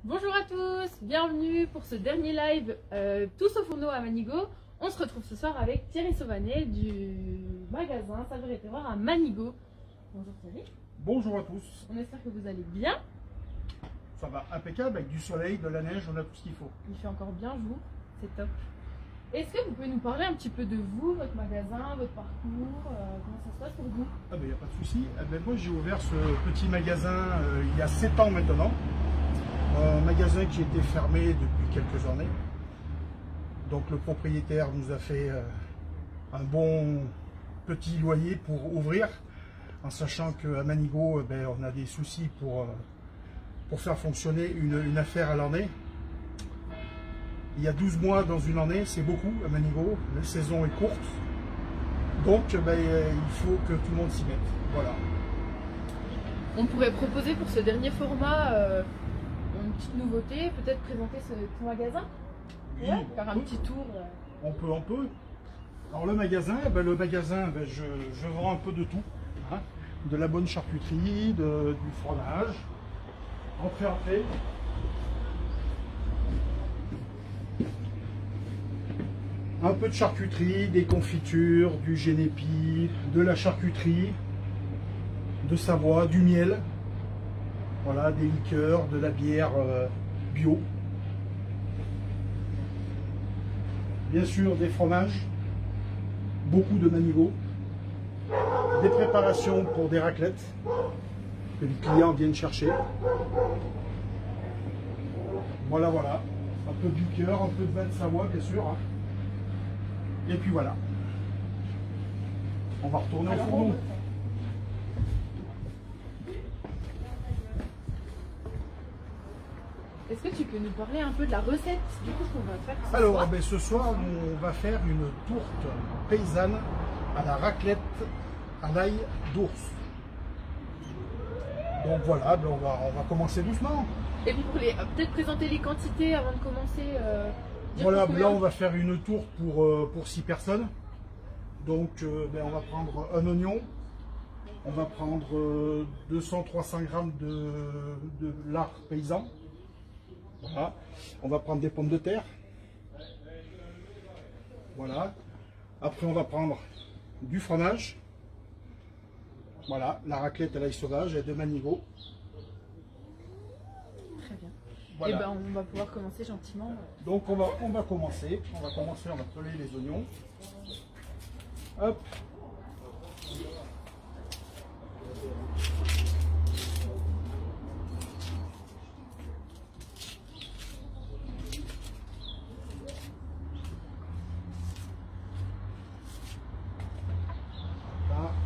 Bonjour à tous, bienvenue pour ce dernier live tous au fourneau à Manigo. On se retrouve ce soir avec Thierry Sauvanet du magasin Saveurs et Terroirs à Manigo. Bonjour Thierry. Bonjour à tous. On espère que vous allez bien. Ça va impeccable, avec du soleil, de la neige, on a tout ce qu'il faut. Il fait encore bien jour, c'est top. Est-ce que vous pouvez nous parler un petit peu de vous, votre magasin, votre parcours, comment ça se passe pour vous? Ah ben il n'y a pas de souci. Moi j'ai ouvert ce petit magasin il y a 7 ans maintenant. Un magasin qui était fermé depuis quelques années. Donc le propriétaire nous a fait un bon petit loyer pour ouvrir, en sachant qu'à Manigo, on a des soucis pour faire fonctionner une affaire à l'année. Il y a 12 mois dans une année, c'est beaucoup à Manigo, la saison est courte, donc il faut que tout le monde s'y mette. Voilà. On pourrait proposer pour ce dernier format une petite nouveauté, peut-être présenter ce magasin, Oui, ouais, faire un petit tour. On peut. Alors le magasin, je vends un peu de tout, hein. De la bonne charcuterie, du fromage. Entrez. Un peu de charcuterie, des confitures, du génépi, de la charcuterie, de Savoie, du miel, voilà, des liqueurs, de la bière bio. Bien sûr des fromages, beaucoup de Manigo, des préparations pour des raclettes que les clients viennent chercher. Voilà, un peu de liqueur, un peu de vin de Savoie bien sûr. Et puis voilà. On va retourner au fourneau. Est-ce que tu peux nous parler un peu de la recette du coup qu'on va faire ce Alors, soir? ce soir, on va faire une tourte paysanne à la raclette à l'ail d'ours. Donc voilà, on va commencer doucement. Et puis pour peut-être présenter les quantités avant de commencer. Voilà, là on va faire une tourte pour 6 personnes. Donc on va prendre un oignon, on va prendre 200-300 grammes de lard paysan. Voilà. On va prendre des pommes de terre. Voilà. Après on va prendre du fromage. Voilà, la raclette à l'ail sauvage et de Manigo. Très bien. Voilà. Et on va pouvoir commencer gentiment. Donc on va commencer. On va peler les oignons. Hop.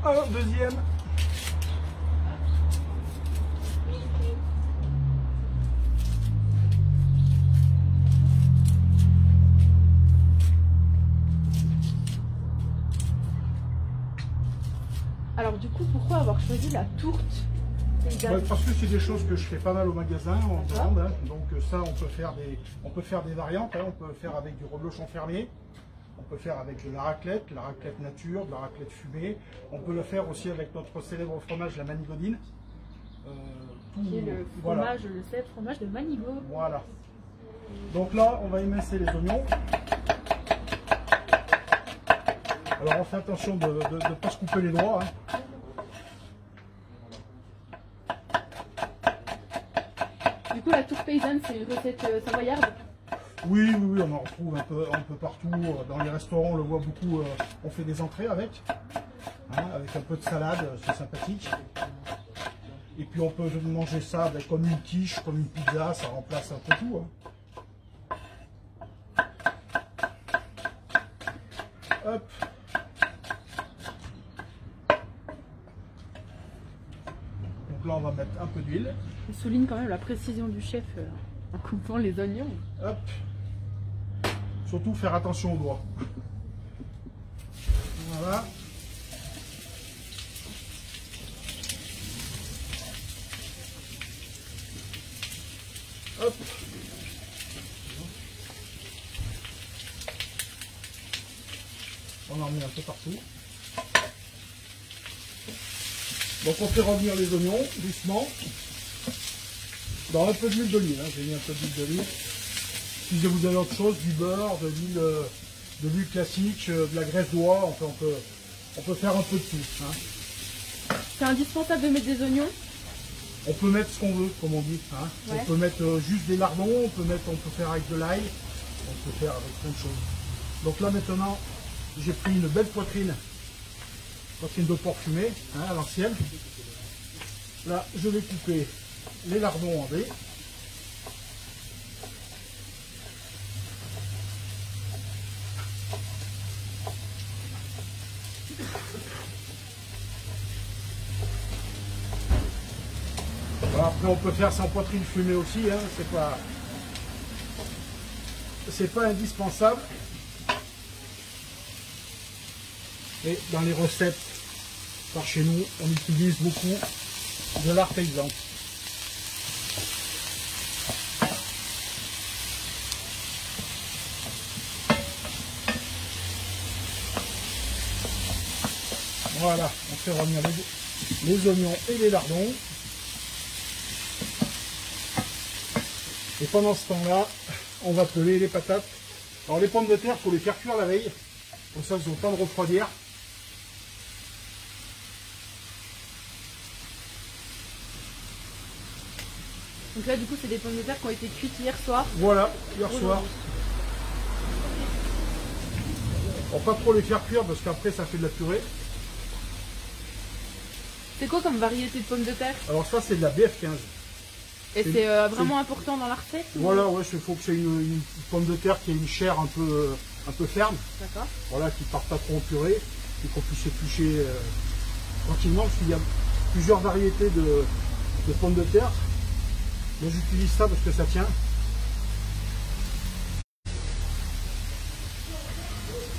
Un deuxième. Alors du coup, pourquoi avoir choisi la tourte paysanne? Parce que c'est des choses que je fais pas mal au magasin en vente, hein. Donc ça on peut faire des variantes, hein. On peut le faire avec du reblochon fermier, on peut faire avec de la raclette nature, de la raclette fumée, on peut le faire aussi avec notre célèbre fromage, la Manigodine. Qui est le fromage, le célèbre fromage de Manigo. Voilà. Donc là on va émincer les oignons. Alors on fait attention de ne pas se couper les doigts, hein. Du coup, la tourte paysanne, c'est une recette savoyarde? Oui, on en retrouve un peu partout. Dans les restaurants, on le voit beaucoup. On fait des entrées avec, hein, avec un peu de salade, c'est sympathique. Et puis on peut manger ça comme une quiche, comme une pizza, ça remplace un peu tout, hein. Hop. Donc là, on va mettre un peu d'huile. On souligne quand même la précision du chef en coupant les oignons. Hop. Surtout faire attention aux doigts. Voilà. Hop. On en met un peu partout. Donc on fait revenir les oignons doucement. Dans un peu d'huile d'olive, hein. J'ai mis un peu d'huile d'olive. Si vous avez autre chose, du beurre, de l'huile classique, de la graisse d'oie, on peut faire un peu de tout. Hein. C'est indispensable de mettre des oignons? On peut mettre ce qu'on veut, comme on dit. Hein. Ouais. On peut mettre juste des lardons, on peut faire avec de l'ail, on peut faire avec plein de choses. Donc là maintenant, j'ai pris une belle poitrine de porc fumé, hein, à l'ancienne. Là, je vais couper les lardons en dés. Voilà, après on peut faire sans poitrine fumée aussi, hein, c'est pas indispensable. Et dans les recettes par chez nous, on utilise beaucoup de lard paysan. Voilà, on fait revenir les oignons et les lardons. Et pendant ce temps-là, on va peler les patates. Alors les pommes de terre, il faut les faire cuire la veille. Comme ça, ils ont le temps de refroidir. Donc là, du coup, c'est des pommes de terre qui ont été cuites hier soir. Voilà, hier soir. On va pas trop les faire cuire parce qu'après, ça fait de la purée. C'est quoi comme variété de pommes de terre? Alors ça, c'est de la BF15. Et c'est vraiment important dans la recette? Voilà, ouais, il faut que c'est une pomme de terre qui ait une chair un peu ferme. D'accord. Voilà, qui ne part pas trop en purée et qu'on puisse éplucher tranquillement parce qu'il y a plusieurs variétés de pommes de terre. Moi j'utilise ça parce que ça tient.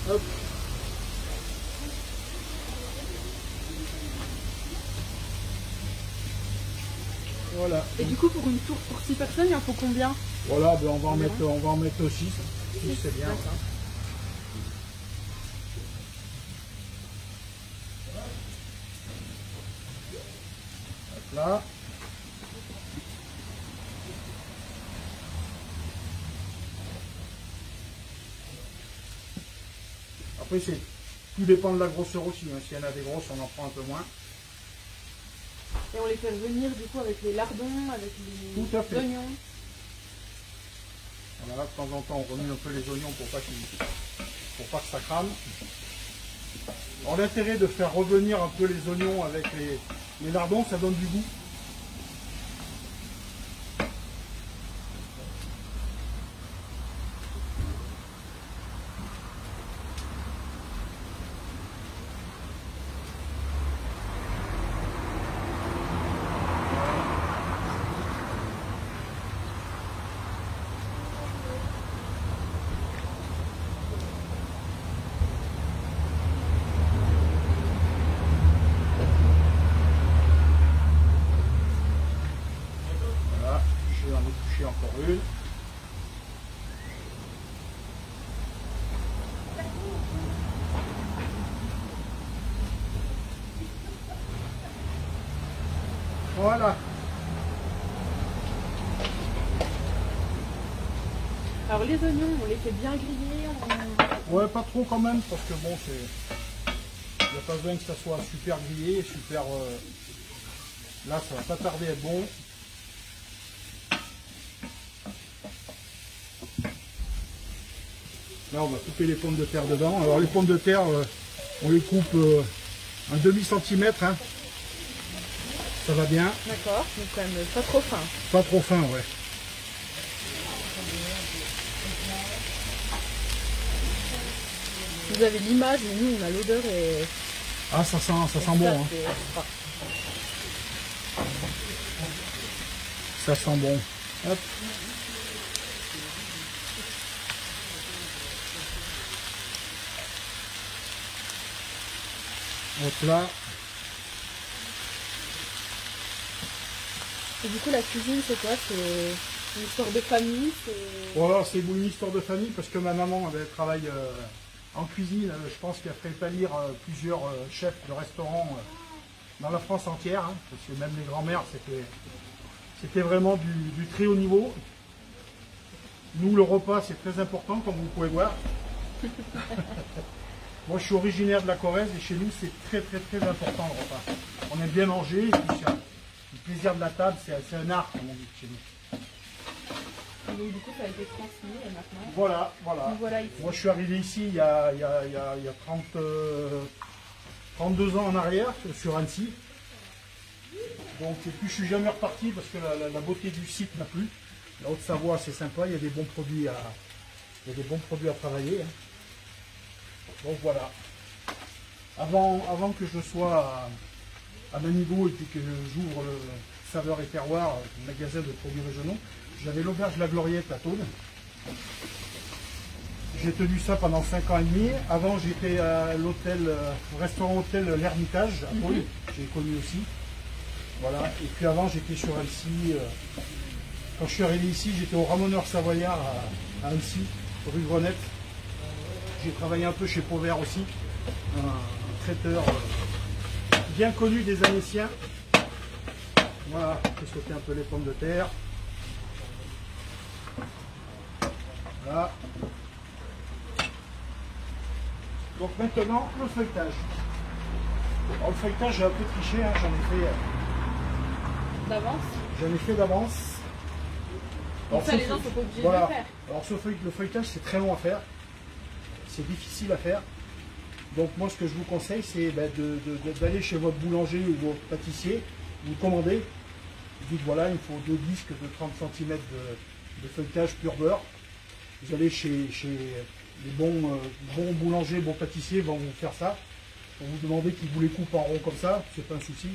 Hop. Voilà. Et du coup pour une tour pour 6 personnes, il en faut combien? Voilà, ben on va en mettre 6. 6 c'est bien. Hop là. Après tout dépend de la grosseur aussi. Hein. S'il y en a des grosses, on en prend un peu moins. Et on les fait revenir du coup avec les lardons, avec les oignons. Voilà, de temps en temps on remue un peu les oignons pour pas que ça crame. Alors l'intérêt de faire revenir un peu les oignons avec les lardons, ça donne du goût. Encore une. Voilà. Alors les oignons, on les fait bien griller. Ouais, pas trop quand même, parce que bon, il n'y a pas besoin que ça soit super grillé, super. Là, ça va pas tarder à être bon. Là, on va couper les pommes de terre dedans. Alors, les pommes de terre, on les coupe un demi-centimètre. Hein. Ça va bien. D'accord, donc quand même pas trop fin. Pas trop fin, ouais. Vous avez l'image, mais nous, on a l'odeur et... Ah, ça sent bon. Hein. Ça sent bon. Hop. Donc là. Et du coup, la cuisine, c'est quoi? C'est une histoire de famille? Voilà, c'est une histoire de famille parce que ma maman elle travaille en cuisine. Je pense qu'elle fait pâlir plusieurs chefs de restaurants dans la France entière. Hein, parce que même les grands-mères, C'était vraiment du très haut niveau. Nous, le repas, c'est très important, comme vous pouvez voir. Moi, je suis originaire de la Corrèze et chez nous, c'est très important le repas. On aime bien manger et puis c'est le plaisir de la table, c'est un art, comme on dit chez nous. Donc du coup, ça a été transmis et maintenant. Voilà. Donc, voilà ici. Moi, je suis arrivé ici il y a 32 ans en arrière, sur Annecy. Donc, et puis je suis jamais reparti parce que la beauté du site m'a plu. La Haute-Savoie, c'est sympa, il y a des bons produits à travailler. Hein. Donc voilà. Avant que je sois à Manigo et puis que j'ouvre le Saveur et Terroir, magasin de produits régionaux, j'avais l'auberge La Gloriette à Thônes. J'ai tenu ça pendant 5 ans et demi. Avant, j'étais à l'hôtel, restaurant-hôtel L'Ermitage à Thônes. J'ai connu aussi. Voilà. Et puis avant, j'étais sur Annecy. Quand je suis arrivé ici, j'étais au Ramoneur Savoyard à Annecy, rue Grenette. J'ai travaillé un peu chez Pauvert aussi, un traiteur bien connu des Annéciens. Voilà, j'ai sauté un peu les pommes de terre. Voilà. Donc maintenant, le feuilletage. Alors, le feuilletage, j'ai un peu triché, hein, j'en ai fait d'avance. Donc ça, les gens ne sont pas obligés de le faire. Alors le feuilletage, c'est très long à faire. C'est difficile à faire. Donc moi, ce que je vous conseille, c'est d'aller chez votre boulanger ou votre pâtissier, vous commandez. Vous dites, voilà, il faut 2 disques de 30 cm de feuilletage pur beurre. Vous allez chez les bons boulangers, bons pâtissiers vont vous faire ça. Vous vous demandez qu'ils vous les coupent en rond comme ça, c'est pas un souci.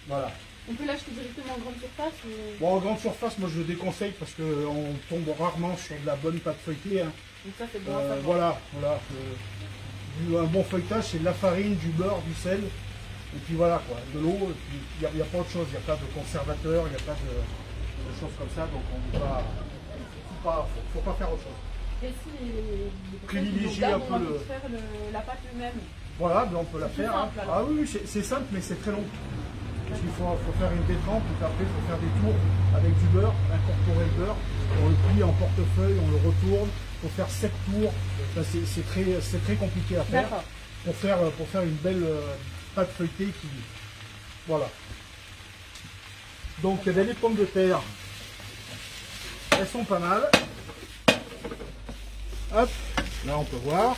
Voilà. On peut l'acheter directement en grande surface ou... Bon, en grande surface, moi je le déconseille parce qu'on tombe rarement sur de la bonne pâte feuilletée. Hein. Donc ça, c'est bon à savoir. Voilà. Un bon feuilletage, c'est de la farine, du beurre, du sel, et puis voilà, quoi, de l'eau, et puis il n'y a pas autre chose, il n'y a pas de conservateur, il n'y a pas de choses comme ça, donc on ne faut pas faire autre chose. Et si les privilégier un peu le... faire la pâte lui-même. Voilà, mais on peut la faire. Simple, hein. Ah oui, c'est simple, mais c'est très long. Parce qu'il faut faire une détrempe, et après il faut faire des tours avec du beurre, incorporer le beurre, on le plie en portefeuille, on le retourne, il faut faire 7 tours, enfin, c'est très compliqué à faire pour faire une belle pâte feuilletée qui... Voilà. Donc les pommes de terre, elles sont pas mal. Hop, là on peut voir.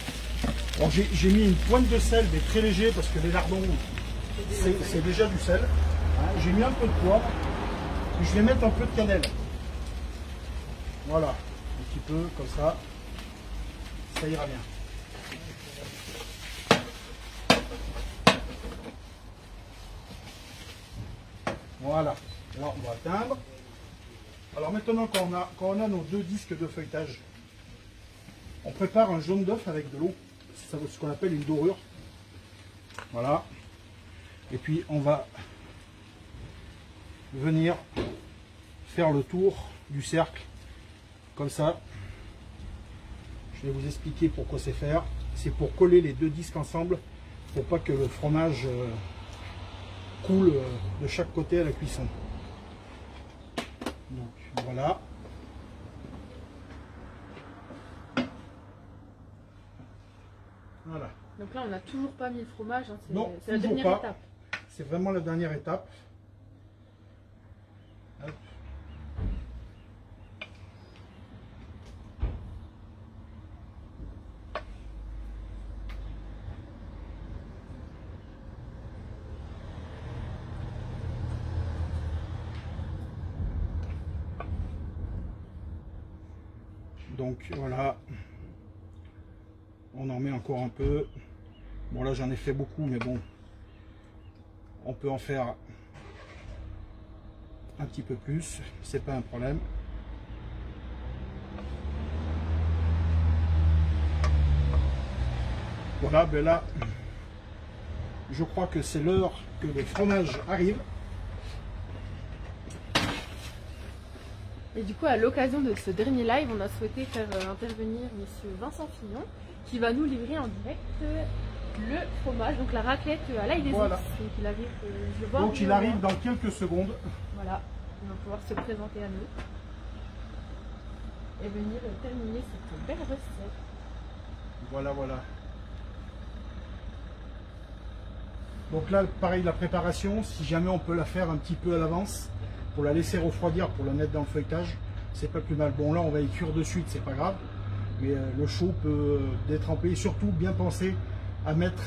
Bon, j'ai mis une pointe de sel, mais très léger, parce que les lardons, c'est déjà du sel. Hein, j'ai mis un peu de poivre, puis je vais mettre un peu de cannelle. Voilà, un petit peu, comme ça ira bien. Voilà, là on va atteindre. Alors maintenant, quand on a nos 2 disques de feuilletage, on prépare un jaune d'œuf avec de l'eau. C'est ce qu'on appelle une dorure. Voilà. Et puis on va venir faire le tour du cercle, comme ça. Je vais vous expliquer pourquoi c'est faire. C'est pour coller les 2 disques ensemble, pour pas que le fromage coule de chaque côté à la cuisson. Donc voilà. Voilà. Donc là, on n'a toujours pas mis le fromage, hein, c'est la dernière étape. C'est vraiment la dernière étape. Hop. Donc voilà, on en met encore un peu. Bon là j'en ai fait beaucoup, mais bon, on peut en faire un petit peu plus, c'est pas un problème. Voilà, ben là, je crois que c'est l'heure que le fromage arrive. Et du coup, à l'occasion de ce dernier live, on a souhaité faire intervenir monsieur Vincent Fillon, qui va nous livrer en direct le fromage, donc la raclette à l'ail des ours. Voilà. Donc il arrive, je le vois. Donc il arrive dans quelques secondes. Voilà. Il va pouvoir se présenter à nous et venir terminer cette belle recette. Voilà, voilà. Donc là, pareil, la préparation, si jamais on peut la faire un petit peu à l'avance, pour la laisser refroidir, pour la mettre dans le feuilletage, c'est pas plus mal. Bon, là, on va y cuire de suite, c'est pas grave, mais le chaud peut détremper. Et surtout, bien penser à mettre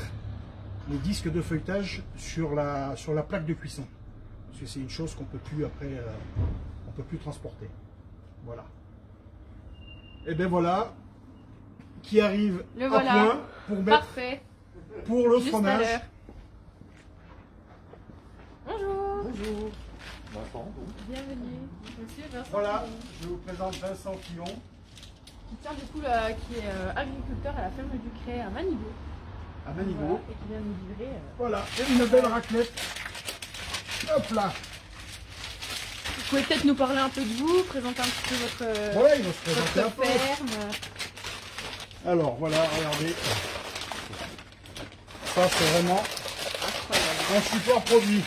les disques de feuilletage sur la plaque de cuisson, parce que c'est une chose qu'on peut plus après, on peut plus transporter. Voilà. Et ben voilà, qui arrive Le à voilà. point pour mettre Parfait. pour le Juste à fromage. l'heure. Bonjour. Bonjour. Bienvenue. Monsieur Vincent. Voilà, Fillon, je vous présente Vincent Fillon. qui tient du coup qui est agriculteur à la ferme du Cré à Manigo. À Manigo. Voilà, et qui vient nous livrer. Voilà, et une belle raclette. Hop là. Vous pouvez peut-être nous parler un peu de vous, présenter un petit peu votre, Voilà, il va se présenter un votre peu. ferme. Alors voilà, regardez. Ça c'est vraiment Incroyable. un super produit.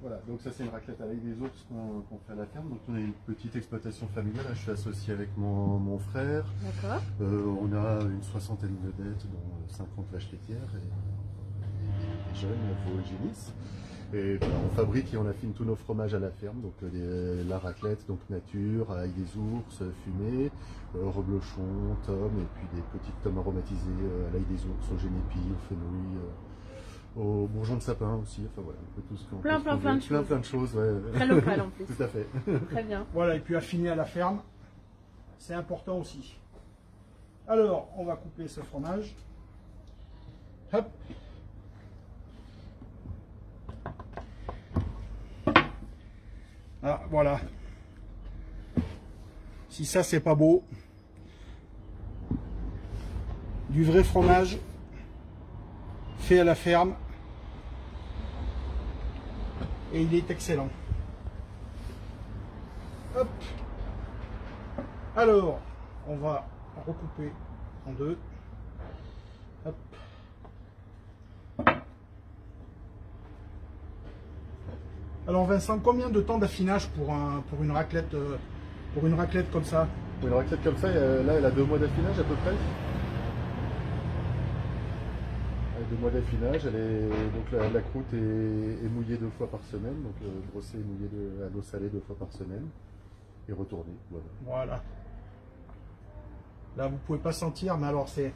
Voilà, donc ça c'est une raclette à l'ail des ours qu'on fait à la ferme. Donc on a une petite exploitation familiale. Là, je suis associé avec mon frère. D'accord. On a une 60aine de bêtes, dont 50 vaches laitières et des jeunes, il faut génisse. Et voilà, on fabrique et on affine tous nos fromages à la ferme. Donc la raclette, donc nature, ail des ours, fumé, reblochon, tomes, et puis des petites tomes aromatisées à l'ail des ours, au génépi, au fenouil. Au bourgeon de sapin aussi, enfin voilà, un peu tout ce qu'on Plein de choses. plein de choses, ouais. Très local en plus. Tout à fait. Très bien. Voilà, et puis affiner à la ferme, c'est important aussi. Alors, on va couper ce fromage. Hop. Ah, voilà. Si ça, c'est pas beau. Du vrai fromage fait à la ferme. Et il est excellent. Hop. Alors, on va recouper en deux. Hop. Alors Vincent, combien de temps d'affinage pour une raclette comme ça? Pour une raclette comme ça, là, elle a 2 mois d'affinage à peu près. Elle a 2 mois d'affinage, donc la croûte est mouillée 2 fois par semaine, donc brossée et mouillée à l'eau salée 2 fois par semaine, et retournée. Voilà. Voilà. Là, vous pouvez pas sentir, mais alors c'est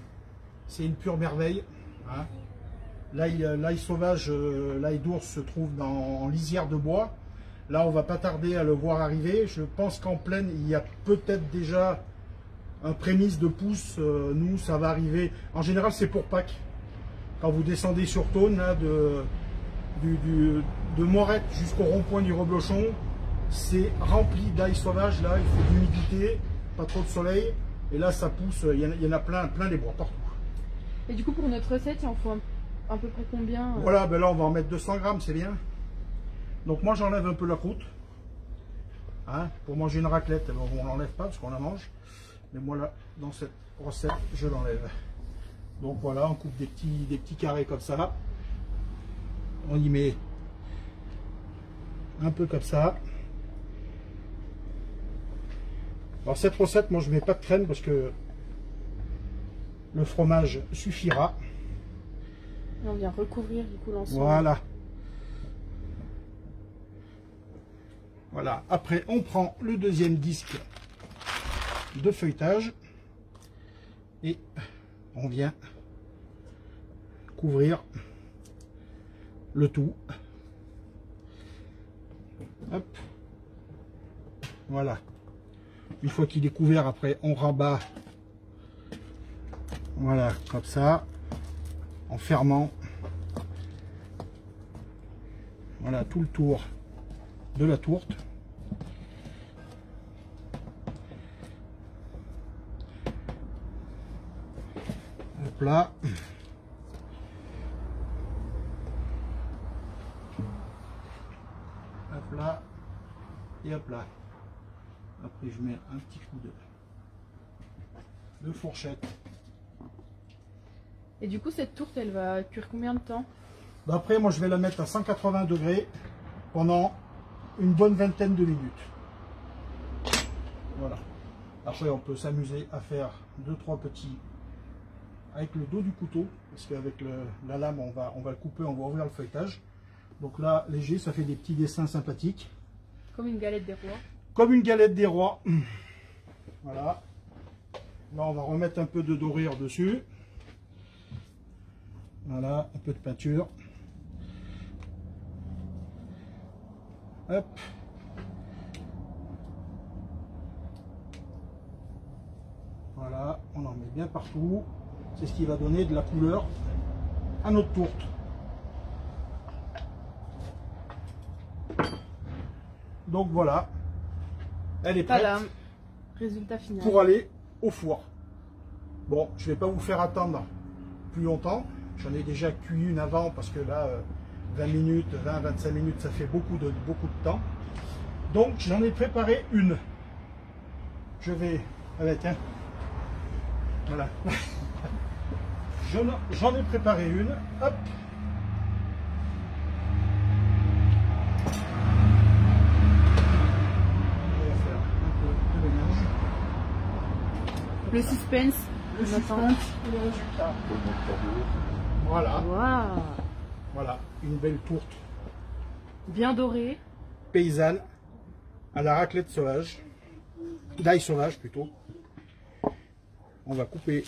une pure merveille. Hein. L'ail sauvage, l'ail d'ours se trouve en lisière de bois. Là, on va pas tarder à le voir arriver. Je pense qu'en plaine, il y a peut-être déjà un prémisse de pousse. Nous, ça va arriver. En général, c'est pour Pâques. Quand vous descendez sur Thône, là, de Morette jusqu'au rond-point du Reblochon, c'est rempli d'ail sauvage. Là, il faut de l'humidité, pas trop de soleil. Et là, ça pousse. Il y en a plein les bois partout. Et du coup, pour notre recette, il en faut à peu près combien Voilà, ben là, on va en mettre 200 grammes, c'est bien. Donc moi, j'enlève un peu la croûte. Hein, pour manger une raclette, on ne l'enlève pas parce qu'on la mange. Mais moi, là, dans cette recette, je l'enlève. Donc voilà, on coupe des petits carrés comme ça. On y met un peu comme ça. Alors cette recette, moi, je ne mets pas de crème parce que le fromage suffira. Et on vient recouvrir du coup l'ensemble. Voilà. Voilà. Après, on prend le deuxième disque de feuilletage et on vient couvrir le tout. Hop. Voilà. Une fois qu'il est couvert, après, on rabat. Voilà, comme ça. En fermant, voilà, tout le tour de la tourte. Hop là. Hop là. Et hop là. Après, je mets un petit coup de fourchette. Et du coup, cette tourte, elle va cuire combien de temps? Après, moi, je vais la mettre à 180 degrés pendant une bonne vingtaine de minutes. Voilà. Après, on peut s'amuser à faire 2-3 petits avec le dos du couteau, parce qu'avec la lame, on va le couper, on va ouvrir le feuilletage. Donc là, léger, ça fait des petits dessins sympathiques. Comme une galette des rois. Comme une galette des rois. Voilà. Là, on va remettre un peu de dorure dessus. Voilà, un peu de peinture. Hop. Voilà, on en met bien partout. C'est ce qui va donner de la couleur à notre tourte. Donc voilà, elle est prête. Voilà, résultat final. Pour aller au four. Bon, je ne vais pas vous faire attendre plus longtemps. J'en ai déjà cuit une avant parce que là, 20 minutes, 20-25 minutes, ça fait beaucoup de temps. Donc, j'en ai préparé une. Je vais... Allez, tiens. Voilà. J'en ai préparé une. Hop. On va faire un peu de ménage. Le suspense. Le suspense, le résultat. Voilà. Waouh. Voilà, une belle tourte Bien doré. paysanne à la raclette sauvage, d'ail sauvage plutôt. On va couper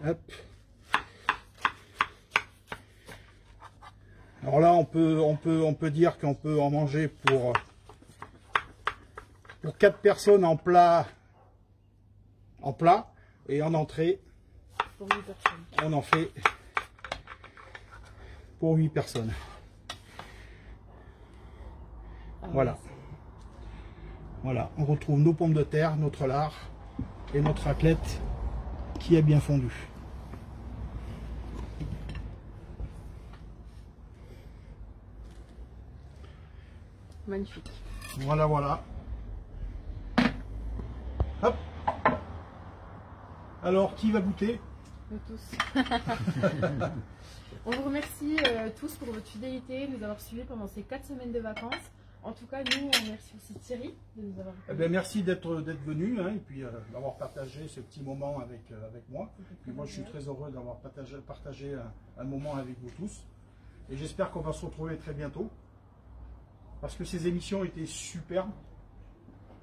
hop. Alors là, on peut dire qu'on peut en manger pour 4 personnes en plat et en entrée. Pour 8 personnes. On en fait pour 8 personnes. Ah, Voilà. ouais. Voilà, on retrouve nos pommes de terre, notre lard et notre raclette qui a bien fondu. Magnifique. Voilà, voilà. Hop. Alors, qui va goûter? Nous tous. On vous remercie tous pour votre fidélité, de nous avoir suivis pendant ces 4 semaines de vacances. En tout cas, nous, on remercie aussi Thierry de nous avoir... Eh bien, merci d'être venu hein, et puis d'avoir partagé ce petit moment avec moi. Puis moi, je suis très heureux d'avoir partagé un moment avec vous tous. Et j'espère qu'on va se retrouver très bientôt. Parce que ces émissions étaient superbes.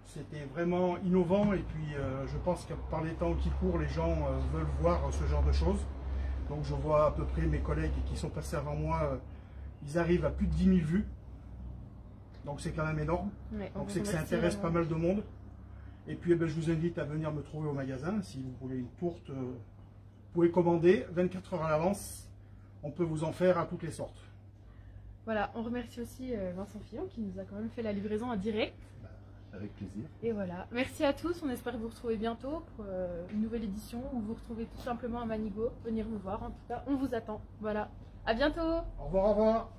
C'était vraiment innovant. Et puis, je pense que par les temps qui courent, les gens veulent voir ce genre de choses. Donc, je vois à peu près mes collègues qui sont passés avant moi, ils arrivent à plus de 10 000 vues. Donc c'est quand même énorme. Ouais, donc c'est que ça intéresse pas mal de monde. Et puis eh bien, je vous invite à venir me trouver au magasin. Si vous voulez une tourte, vous pouvez commander 24 heures à l'avance. On peut vous en faire à toutes les sortes. Voilà, on remercie aussi Vincent Fillon qui nous a quand même fait la livraison en direct. Avec plaisir. Et voilà, merci à tous. On espère vous retrouver bientôt pour une nouvelle édition ou vous retrouver tout simplement à Manigo. Venir nous voir. En tout cas, on vous attend. Voilà, à bientôt. Au revoir, au revoir.